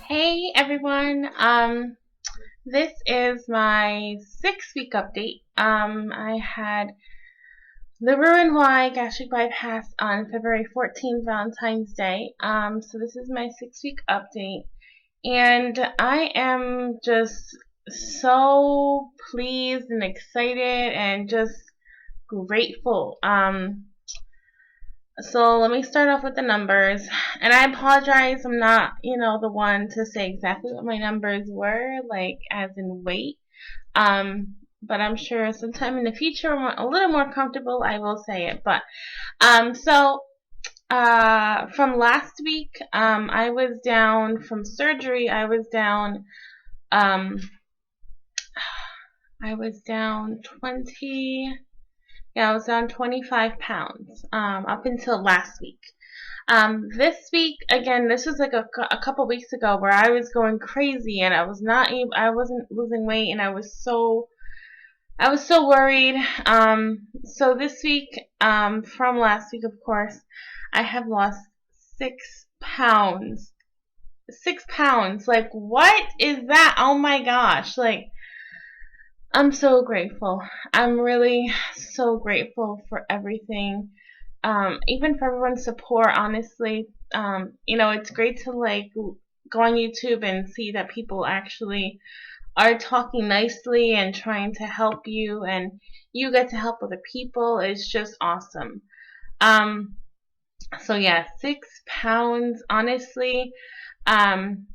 Hey everyone, this is my 6-week update. I had liver and Y gastric bypass on February 14th, Valentine's Day. So this is my 6-week update, and I am just so pleased and excited and just grateful. So let me start off with the numbers, and I apologize, I'm not, the one to say exactly what my numbers were, like as in weight, but I'm sure sometime in the future when I'm a little more comfortable, I will say it. But, from last week, I was down from surgery, I was down 25 pounds, up until last week. This week, again, this was like a couple weeks ago where I was going crazy and I wasn't losing weight, and I was so worried. So this week, from last week, of course, I have lost 6 pounds. 6 pounds. Like, what is that? Oh my gosh. Like, I'm so grateful. I'm really so grateful for everything. Even for everyone's support, honestly. It's great to go on YouTube and see that people actually are talking nicely and trying to help you, and you get to help other people. It's just awesome. So yeah, 6 pounds, honestly. From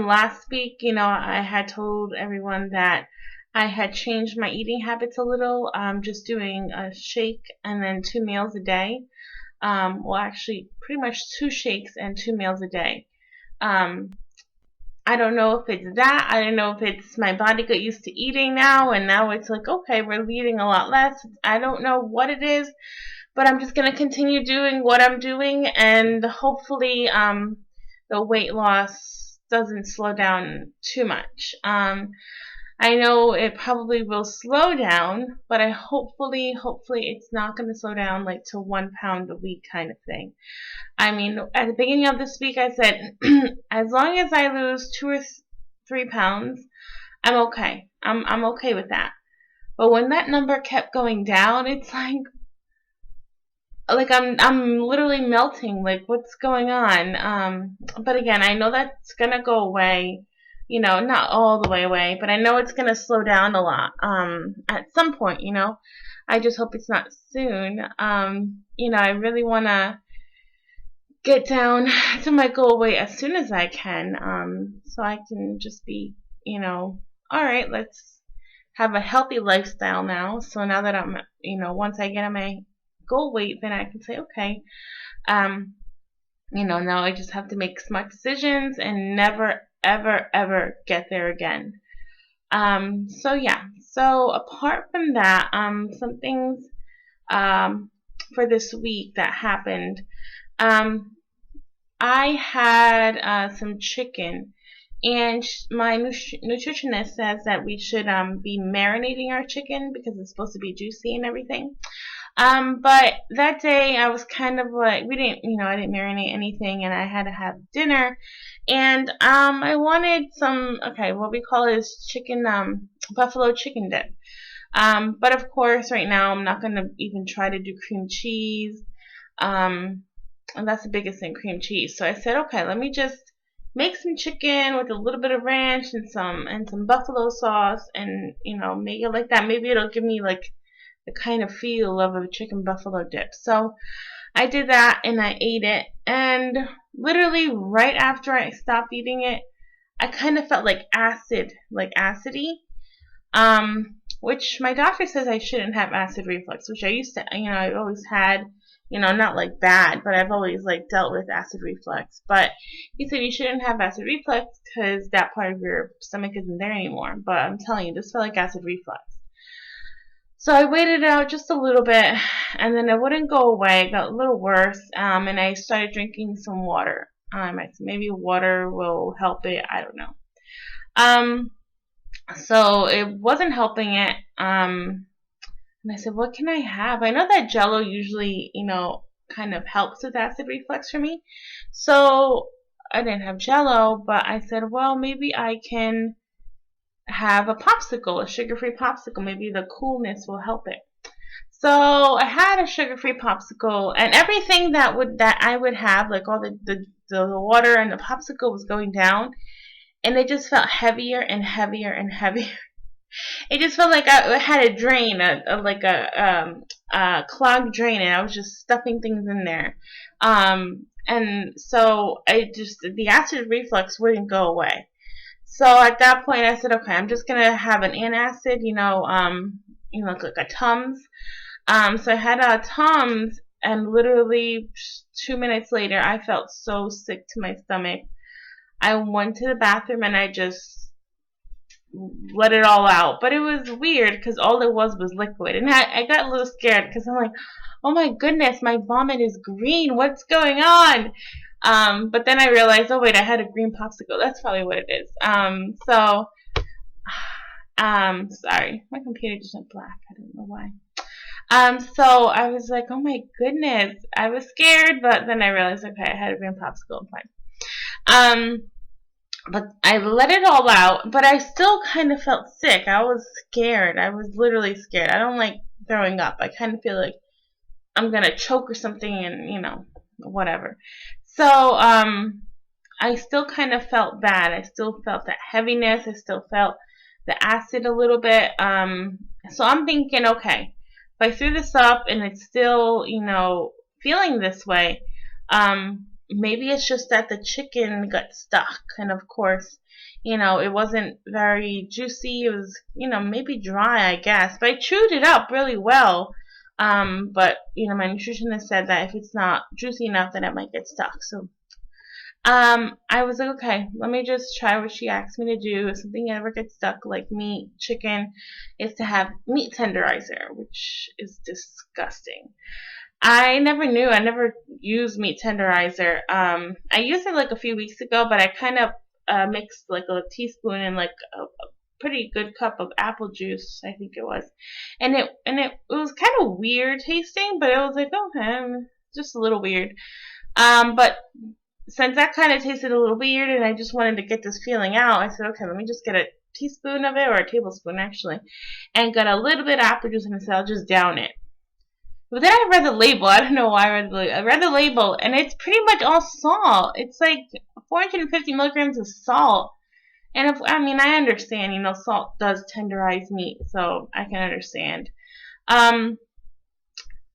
last week, I had told everyone that I had changed my eating habits a little, just doing a shake and then 2 meals a day. Well, actually, pretty much 2 shakes and 2 meals a day. I don't know if it's that. I don't know if it's my body got used to eating now, and now it's like, okay, we're eating a lot less. I don't know what it is, but I'm just going to continue doing what I'm doing, and hopefully the weight loss doesn't slow down too much. I know it probably will slow down, but hopefully it's not going to slow down like to 1 pound a week kind of thing. I mean, at the beginning of this week, I said, as long as I lose 2 or 3 pounds, I'm okay. I'm okay with that. But when that number kept going down, it's like I'm literally melting. Like, what's going on? But again, I know that's gonna go away. Not all the way away, but I know it's gonna slow down a lot. At some point, I just hope it's not soon. I really wanna get down to my goal weight as soon as I can, so I can just be, all right, let's have a healthy lifestyle now. So now that I'm, once I get on my goal weight, then I can say, okay, now I just have to make smart decisions and never, ever, ever get there again. So yeah. So apart from that, some things, for this week that happened. I had some chicken, and my nutritionist says that we should be marinating our chicken because it's supposed to be juicy and everything. But that day I was kind of like, I didn't marinate anything, and I had to have dinner, and I wanted some, what we call is chicken, buffalo chicken dip. But of course, right now I'm not gonna even try to do cream cheese. And that's the biggest thing, cream cheese. So I said, okay, let me just make some chicken with a little bit of ranch and some buffalo sauce, and make it like that. Maybe it'll give me like the kind of feel of a chicken buffalo dip. So I did that and I ate it, and literally right after I stopped eating it, I kind of felt like acidy. Which my doctor says I shouldn't have acid reflux, which I used to, I always had. Not like bad, but I've always dealt with acid reflux. But he said you shouldn't have acid reflux because that part of your stomach isn't there anymore. But I'm telling you, this felt like acid reflux. So I waited out just a little bit, and then it wouldn't go away. It got a little worse, and I started drinking some water. I said maybe water will help it. I don't know. So it wasn't helping it. And I said, what can I have? I know that Jell-O usually, kind of helps with acid reflux for me. So I didn't have Jello, but I said, well, maybe I can have a popsicle, a sugar-free popsicle. Maybe the coolness will help it. So I had a sugar-free popsicle, and everything that I would have, like all the water and the popsicle was going down, and it just felt heavier and heavier and heavier. It just felt like I had a drain, a clogged drain, and I was just stuffing things in there. And so the acid reflux wouldn't go away. So at that point, I said, okay, I'm just gonna have an antacid, like a Tums. So I had a Tums, and literally 2 minutes later, I felt so sick to my stomach. I went to the bathroom and I just let it all out. But it was weird because all it was liquid. And I got a little scared because I'm like, oh my goodness, my vomit is green. What's going on? But then I realized, oh wait, I had a green popsicle. That's probably what it is. Sorry, my computer just went black. I don't know why. So I was like, oh my goodness. I was scared, but then I realized, okay, I had a green popsicle. Fine. But I let it all out, but I still kind of felt sick. I was scared. I was literally scared. I don't like throwing up. I kind of feel like I'm gonna choke or something, and whatever. So I still kind of felt bad. I still felt that heaviness. I still felt the acid a little bit. So I'm thinking, okay, if I threw this up and it's still, feeling this way, maybe it's just that the chicken got stuck. And of course, it wasn't very juicy. It was, maybe dry, I guess. But I chewed it up really well. But, my nutritionist said that if it's not juicy enough, then it might get stuck. So, I was like, okay, let me just try what she asked me to do. If something ever gets stuck, like meat, chicken, is to have meat tenderizer, which is disgusting. I never knew. I never used meat tenderizer. I used it like a few weeks ago, but I kind of mixed like a teaspoon and like a pretty good cup of apple juice, I think it was, and it was kind of weird tasting, but it was like, okay, just a little weird. But since that kind of tasted a little weird, and I just wanted to get this feeling out, I said, okay, let me just get a teaspoon of it, or a tablespoon actually, and got a little bit of apple juice, and I said, I'll just down it. But then I read the label. I don't know why I read the label, and it's pretty much all salt. It's like 450 milligrams of salt. And I understand, salt does tenderize meat, so I can understand.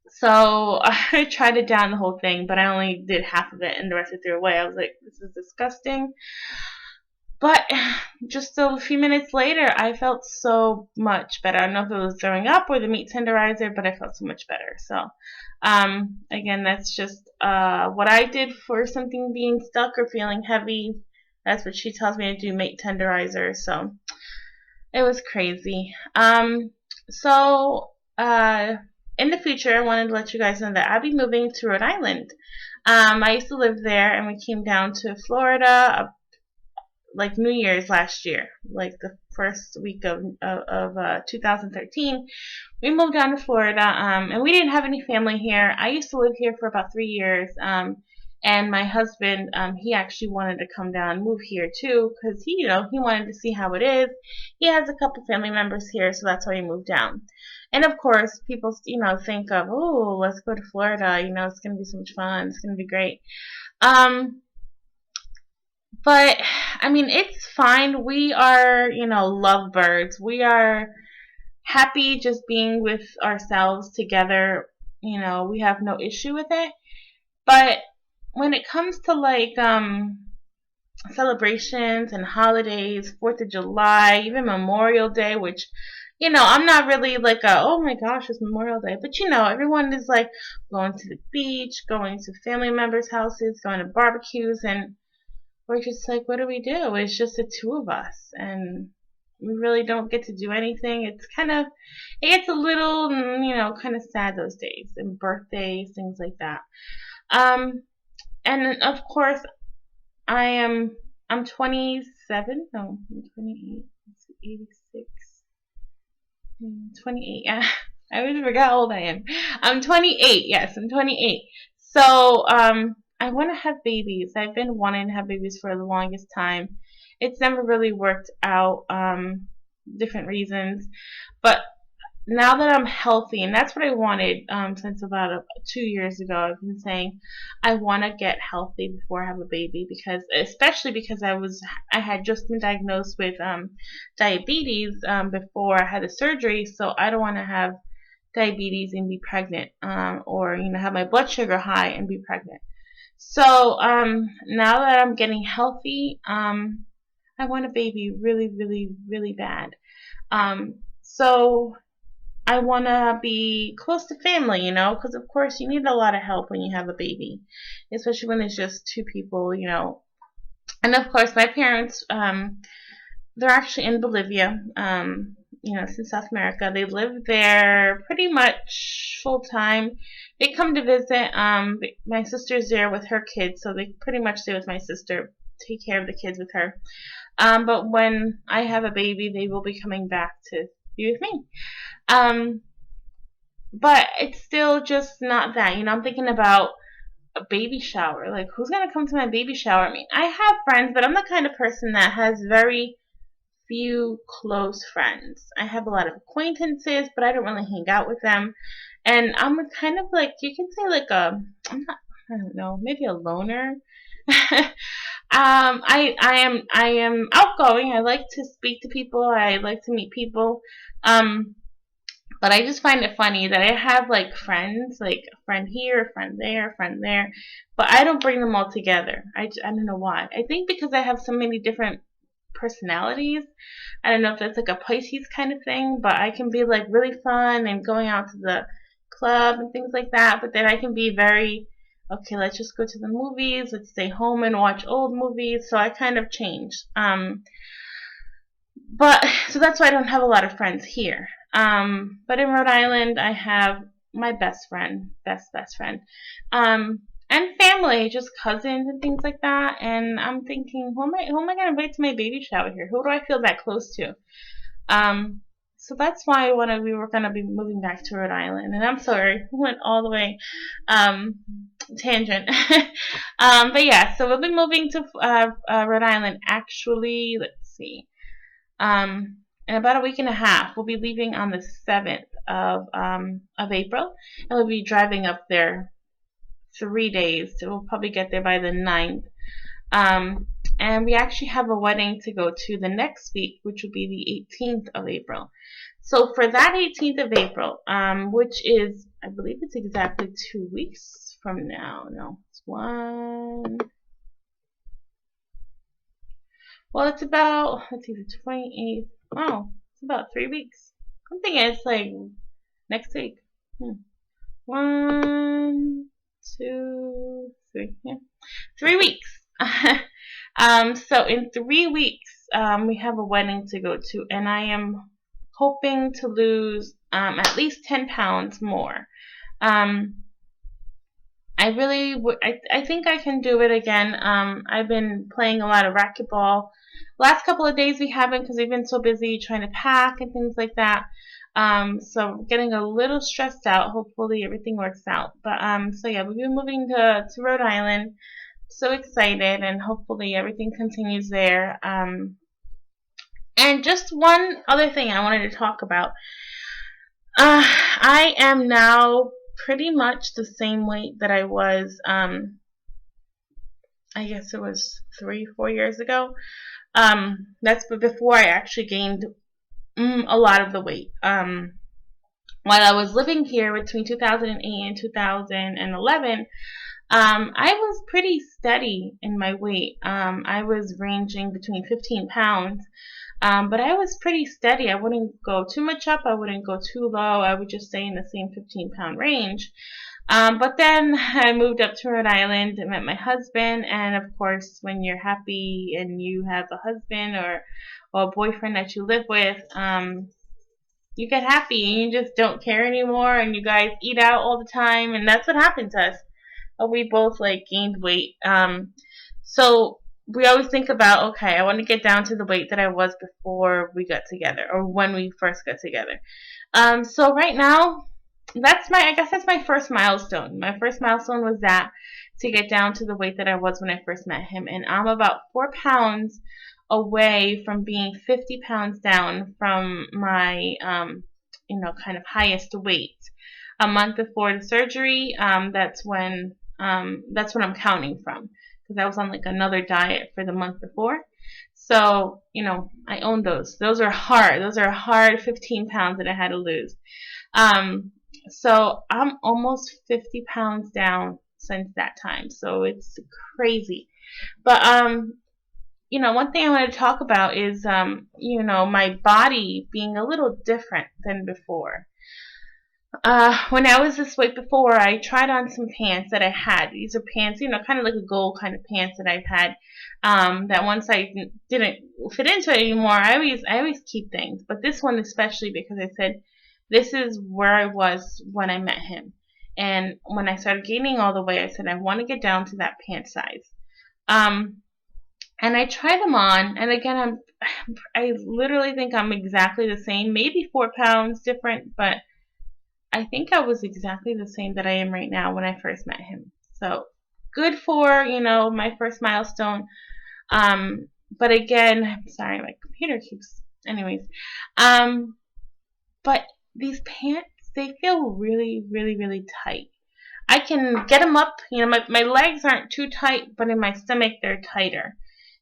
So I tried to down the whole thing, but I only did half of it, and the rest I threw away. I was like, this is disgusting. But just a few minutes later, I felt so much better. I don't know if it was throwing up or the meat tenderizer, but I felt so much better. So, again, that's just what I did for something being stuck or feeling heavy. That's what she tells me to do, meat tenderizer. So, it was crazy. In the future, I wanted to let you guys know that I'll be moving to Rhode Island. I used to live there, and we came down to Florida like New Year's last year, like the first week of 2013. We moved down to Florida, and we didn't have any family here. I used to live here for about 3 years, and my husband, he actually wanted to come down and move here too, because he wanted to see how it is. He has a couple family members here, so that's why he moved down. And of course, people, think of, oh, let's go to Florida. It's going to be so much fun. It's going to be great. But, it's fine. We are, lovebirds. We are happy just being with ourselves together. We have no issue with it. But when it comes to, like, celebrations and holidays, 4th of July, even Memorial Day, which, I'm not really like oh my gosh, it's Memorial Day. But, everyone is like going to the beach, going to family members' houses, going to barbecues, and we're just like, what do we do? It's just the two of us, and we really don't get to do anything. It gets a little, kind of sad those days, and birthdays, things like that. And of course, I'm 27, no, I'm 28, 86, 28, yeah. I always forgot how old I am. I'm 28, yes, I'm 28. So, I want to have babies. I've been wanting to have babies for the longest time. It's never really worked out, different reasons. But now that I'm healthy, and that's what I wanted since about 2 years ago, I've been saying I want to get healthy before I have a baby, because especially because I had just been diagnosed with diabetes before I had the surgery, so I don't want to have diabetes and be pregnant, or have my blood sugar high and be pregnant. So now that I'm getting healthy, I want a baby really, really, really bad. So I want to be close to family, because of course you need a lot of help when you have a baby, especially when it's just two people. And of course, my parents, they're actually in Bolivia, it's in South America. They live there pretty much full time. They come to visit. My sister's there with her kids, so they pretty much stay with my sister, take care of the kids with her. But when I have a baby, they will be coming back to be with me. Um, but it's still just not that. I'm thinking about a baby shower. Like, who's gonna come to my baby shower? I mean, I have friends, but I'm the kind of person that has very few close friends. I have a lot of acquaintances, but I don't really hang out with them. And I'm kind of like, you can say like I don't know, maybe a loner. I am outgoing. I like to speak to people. I like to meet people. But I just find it funny that I have like friends, like a friend here, a friend there, a friend there, but I don't bring them all together. I don't know why. I think because I have so many different personalities. I don't know if that's like a Pisces kind of thing, but I can be like really fun and going out to the club and things like that. But then I can be very, okay, let's just go to the movies. Let's stay home and watch old movies. So I kind of change. But so that's why I don't have a lot of friends here. But in Rhode Island, I have my best friend, best friend, and family, just cousins and things like that. And I'm thinking, who am I gonna invite to my baby shower here? Who do I feel that close to? So that's why we were gonna be moving back to Rhode Island. And I'm sorry, we went all the way, tangent. But yeah, so we'll be moving to Rhode Island. Actually, let's see. In about a week and a half. We'll be leaving on the 7th of April, and we'll be driving up there 3 days. So we'll probably get there by the 9th. And we actually have a wedding to go to the next week, which will be the 18th of April. So for that 18th of April, which is, I believe it's exactly 2 weeks from now. No, it's one. Well, it's about, let's see, the 28th. Oh, it's about 3 weeks. I'm thinking it's like next week. 1, 2, 3. Yeah, 3 weeks. So in 3 weeks, we have a wedding to go to, and I am hoping to lose at least 10 pounds more. I think I can do it again. I've been playing a lot of racquetball. Last couple of days we haven't because we've been so busy trying to pack and things like that. So getting a little stressed out. Hopefully everything works out. But so yeah, we've been moving to Rhode Island. So excited, and hopefully everything continues there. And just one other thing I wanted to talk about. I am now pretty much the same weight that I was, I guess it was 3-4 years ago. That's before I actually gained a lot of the weight. While I was living here between 2008 and 2011, I was pretty steady in my weight. I was ranging between 15 pounds. But I was pretty steady. I wouldn't go too much up. I wouldn't go too low. I would just stay in the same 15-pound range. But then I moved up to Rhode Island and met my husband. And of course, when you're happy and you have a husband or a boyfriend that you live with, you get happy and you just don't care anymore. And you guys eat out all the time. And that's what happened to us. We both like gained weight. So we always think about, okay, I want to get down to the weight that I was before we got together, or when we first got together. So right now, I guess that's my first milestone. My first milestone was that, to get down to the weight that I was when I first met him. And I'm about 4 pounds away from being 50 pounds down from my, kind of highest weight. A month before the surgery, that's when I'm counting from, because I was on like another diet for the month before. So, I own those. Those are hard. Those are hard 15 pounds that I had to lose. Um, so I'm almost 50 pounds down since that time. So it's crazy. But one thing I want to talk about is my body being a little different than before. When I was this weight before, I tried on some pants that I had. These are pants, kind of like a gold kind of pants that I've had. That once I didn't fit into it anymore, I always keep things. But this one especially, because I said, this is where I was when I met him. And when I started gaining all the weight, I said, I want to get down to that pant size. And I tried them on, and again, I literally think I'm exactly the same, maybe 4 pounds different, but I think I was exactly the same that I am right now when I first met him. So good for, my first milestone. But again, I'm sorry, my computer keeps, anyways. But these pants, they feel really, really, really tight. I can get them up, my legs aren't too tight, but in my stomach, they're tighter.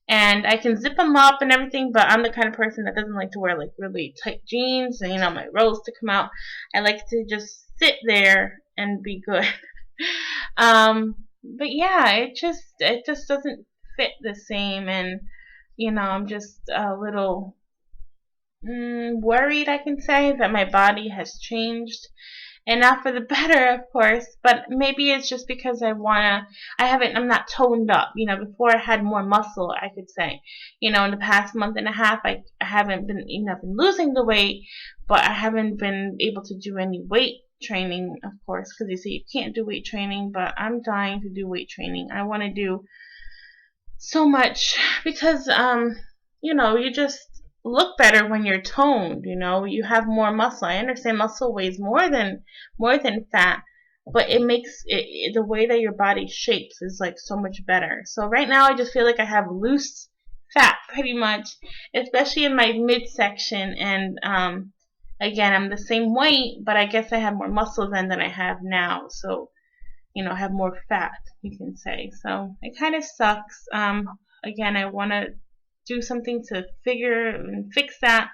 And I can zip them up and everything, but I'm the kind of person that doesn't like to wear like really tight jeans and my rolls to come out. I like to just sit there and be good. But yeah, it just doesn't fit the same, and I'm just a little worried, I can say, that my body has changed, and not for the better, of course, but maybe it's just because I'm not toned up. Before I had more muscle, I could say. In the past month and a half, I haven't been, I've been losing the weight, but I haven't been able to do any weight training, of course, because you say you can't do weight training, but I'm dying to do weight training. I want to do so much because, you just look better when you're toned. You have more muscle. I understand muscle weighs more than fat, but it makes the way that your body shapes is like so much better. So right now I just feel like I have loose fat pretty much, especially in my midsection, and again, I'm the same weight, but I guess I have more muscle then than I have now. So I have more fat, you can say. So it kind of sucks. Again, I want to do something to figure and fix that.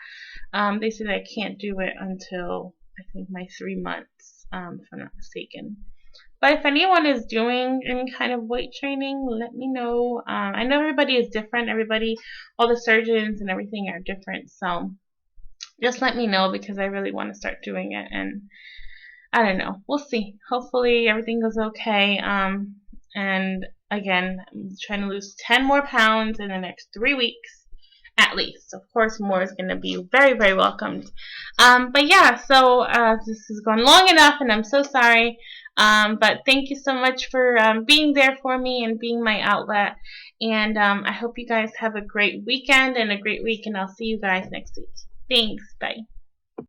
They said I can't do it until I think my 3 months, if I'm not mistaken. But if anyone is doing any kind of weight training, let me know. I know everybody is different. All the surgeons and everything are different. So just let me know, because I really want to start doing it. And I don't know. We'll see. Hopefully everything goes okay. And again, I'm trying to lose 10 more pounds in the next 3 weeks, at least. Of course, more is going to be very, very welcomed. But yeah, so this has gone long enough, and I'm so sorry. But thank you so much for being there for me and being my outlet. And I hope you guys have a great weekend and a great week, and I'll see you guys next week. Thanks. Bye.